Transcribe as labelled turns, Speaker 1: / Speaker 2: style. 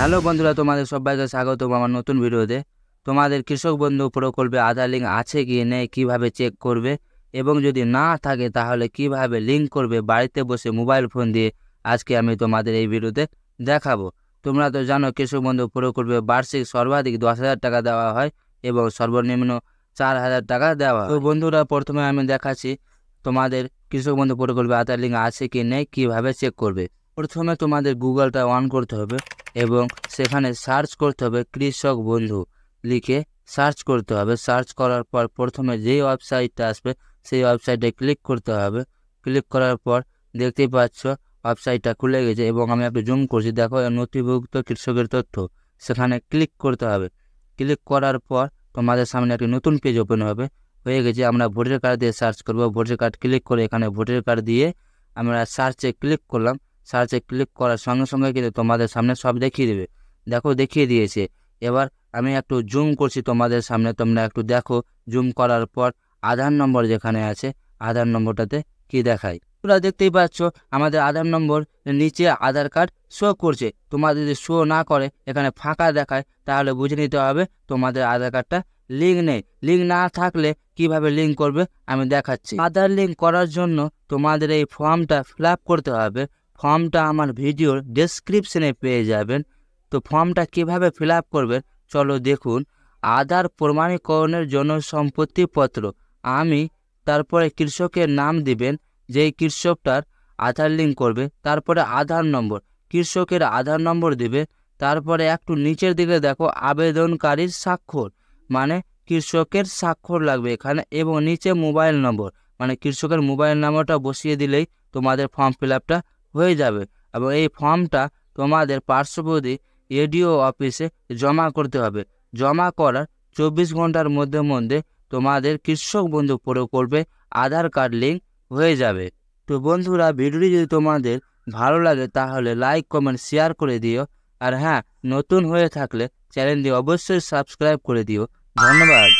Speaker 1: Hello বন্ধুরা, তোমাদের সবাইকে স্বাগতম আমার নতুন ভিডিওতে। তোমাদের কৃষক বন্ধু প্রকল্পে আধার লিঙ্ক আছে কি নেই কিভাবে চেক করবে, এবং যদি না থাকে তাহলে কিভাবে লিঙ্ক করবে বাড়িতে বসে মোবাইল ফোন দিয়ে, আজকে আমি তোমাদের এই ভিডিওতে দেখাবো। তোমরা তো জানো কৃষক বন্ধু প্রকল্পে বার্ষিক সর্বাধিক 10,000 টাকা দেওয়া হয় এবং সর্বনিম্ন 4,000 টাকা দেওয়া হয়। তো বন্ধুরা, প্রথমে আমি দেখাচ্ছি তোমাদের কৃষক বন্ধু প্রকল্পে আধার লিঙ্ক আছে কি নেই কিভাবে চেক করবে। প্রথমে তোমাদের গুগলটা অন করতে হবে এবং সেখানে সার্চ করতে হবে কৃষক বন্ধু লিখে সার্চ করতে হবে। সার্চ করার পর প্রথমে যেই ওয়েবসাইটটা আসবে সেই ওয়েবসাইটে ক্লিক করতে হবে। ক্লিক করার পর দেখতেই পাচ্ছ ওয়েবসাইটটা খুলে গেছে এবং আমি একটু জুম করছি, দেখো নথিভুক্ত কৃষকের তথ্য, সেখানে ক্লিক করতে হবে। ক্লিক করার পর তোমাদের সামনে একটি নতুন পেজ ওপেন হবে। হয়ে গেছে, আমরা ভোটার কার্ড দিয়ে সার্চ করব। ভোটার কার্ড ক্লিক করে এখানে ভোটার কার্ড দিয়ে আমরা সার্চে ক্লিক করলাম। সার্চে ক্লিক করার সঙ্গে সঙ্গে কিন্তু তোমাদের সামনে সব দেখিয়ে দেবে। দেখো দেখিয়ে দিয়েছে। এবার আমি একটু জুম করছি তোমাদের সামনে, তোমরা একটু দেখো। জুম করার পর আধার নম্বর যেখানে আছে আধার নম্বরটাতে কি দেখায় তোমরা দেখতেই পাচ্ছ, আমাদের আধার নম্বর নিচে আধার কার্ড শো করছে। তোমাদের যদি শো না করে এখানে ফাঁকা দেখায় তাহলে বুঝে নিতে হবে তোমাদের আধার কার্ডটা লিঙ্ক নেই। লিঙ্ক না থাকলে কিভাবে লিঙ্ক করবে আমি দেখাচ্ছি। আধার লিঙ্ক করার জন্য তোমাদের এই ফর্মটা ফিল আপ করতে হবে। ফর্মটা আমার ভিডিওর ডেসক্রিপশনে পেয়ে যাবেন। তো ফর্মটা কিভাবে ফিল আপ করবেন চলো দেখুন। আধার প্রমাণীকরণের জন্য সম্পত্তিপত্র, আমি তারপরে কৃষকের নাম দিবেন, যেই কৃষকটার আধার লিঙ্ক করবে, তারপরে আধার নম্বর, কৃষকের আধার নম্বর দিবে। তারপরে একটু নিচের দিকে দেখো আবেদনকারীর স্বাক্ষর, মানে কৃষকের স্বাক্ষর লাগবে এখানে, এবং নিচে মোবাইল নম্বর, মানে কৃষকের মোবাইল নম্বরটা বসিয়ে দিলেই তোমাদের ফর্ম ফিল আপটা হয়ে যাবে। এবং এই ফর্মটা তোমাদের পার্শ্ববর্তী এডিও অফিসে জমা করতে হবে। জমা করার 24 ঘন্টার মধ্যে তোমাদের কৃষক বন্ধু প্রকল্পে আধার কার্ড লিঙ্ক হয়ে যাবে। তো বন্ধুরা, ভিডিওটি যদি তোমাদের ভালো লাগে তাহলে লাইক কমেন্ট শেয়ার করে দিও। আর হ্যাঁ, নতুন হয়ে থাকলে চ্যানেলটি অবশ্যই সাবস্ক্রাইব করে দিও। ধন্যবাদ।